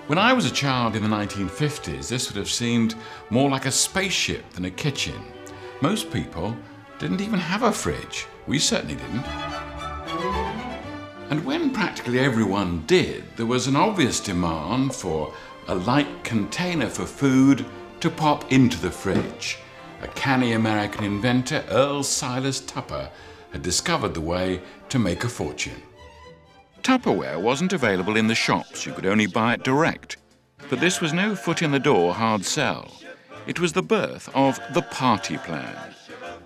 When I was a child in the 1950s, this would have seemed more like a spaceship than a kitchen. Most people didn't even have a fridge. We certainly didn't. And when practically everyone did, there was an obvious demand for a light container for food to pop into the fridge. A canny American inventor, Earl Silas Tupper, had discovered the way to make a fortune. Tupperware wasn't available in the shops, you could only buy it direct. But this was no foot-in-the-door hard sell. It was the birth of the party plan.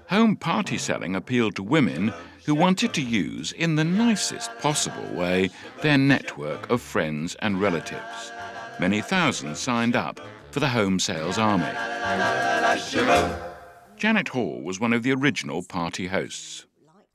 Home party selling appealed to women who wanted to use, in the nicest possible way, their network of friends and relatives. Many thousands signed up for the home sales army. Janet Hall was one of the original party hosts.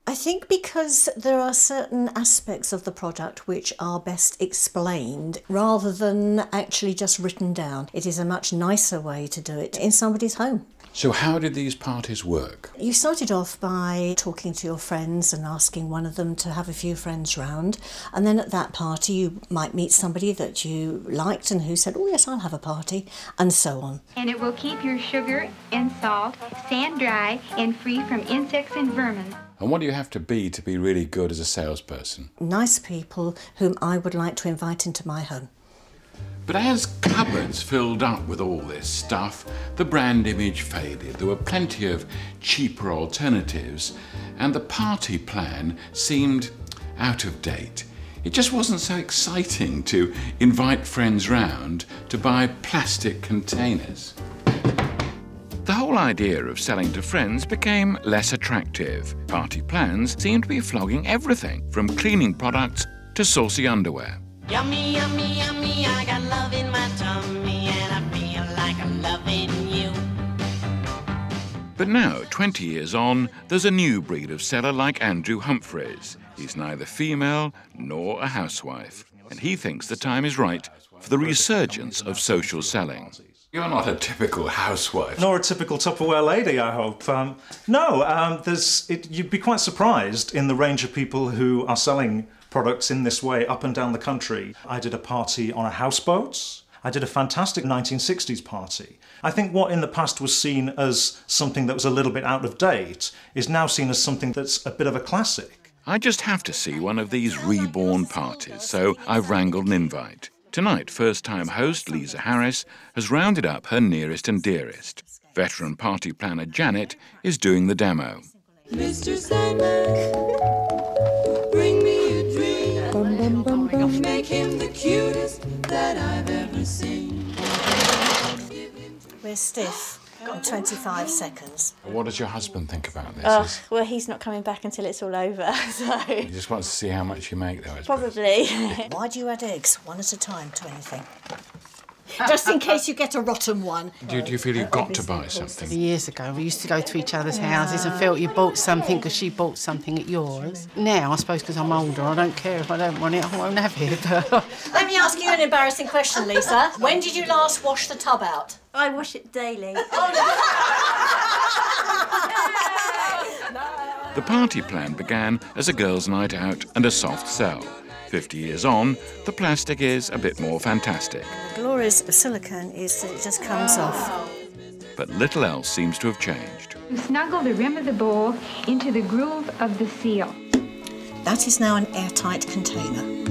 I think because there are certain aspects of the product which are best explained rather than actually just written down. It is a much nicer way to do it in somebody's home. So how did these parties work? You started off by talking to your friends and asking one of them to have a few friends round, and then at that party you might meet somebody that you liked and who said, oh yes, I'll have a party, and so on. And it will keep your sugar and salt sand dry and free from insects and vermin. And what do you have to be really good as a salesperson? Nice people whom I would like to invite into my home. But as cupboards filled up with all this stuff, the brand image faded. There were plenty of cheaper alternatives, and the party plan seemed out of date. It just wasn't so exciting to invite friends round to buy plastic containers. The whole idea of selling to friends became less attractive. Party plans seemed to be flogging everything, from cleaning products to saucy underwear. Yummy, yummy, yummy, I got love in my tummy and I feel like I'm loving you. But now, 20 years on, there's a new breed of seller like Andrew Humphreys. He's neither female nor a housewife, and he thinks the time is right for the resurgence of social selling. You're not a typical housewife. Nor a typical Tupperware lady, I hope. You'd be quite surprised in the range of people who are selling products in this way up and down the country. I did a party on a houseboat. I did a fantastic 1960s party. I think what in the past was seen as something that was a little bit out of date is now seen as something that's a bit of a classic. I just have to see one of these reborn parties, so I've wrangled an invite. Tonight, first-time host Lisa Harris has rounded up her nearest and dearest. Veteran party planner Janet is doing the demo. Mr. Sandman, bring me a dream. Bum, bum, bum, bum. Make him the cutest that I've ever seen. We're stiff in 25 seconds. What does your husband think about this? Well, he's not coming back until it's all over, so... He just wants to see how much you make, though, I suppose. Probably. Why do you add eggs, one at a time, to anything? Just in case you get a rotten one. Do you feel you've got to buy something? Years ago, we used to go to each other's houses and felt you bought something because she bought something at yours. Now, I suppose because I'm older, I don't care if I don't want it, I won't have it. But... Let me ask you an embarrassing question, Lisa. When did you last wash the tub out? I wash it daily. The party plan began as a girls' night out and a soft sell. 50 years on, the plastic is a bit more fantastic. The glories of silicone is that it just comes off. But little else seems to have changed. You snuggle the rim of the bowl into the groove of the seal. That is now an airtight container.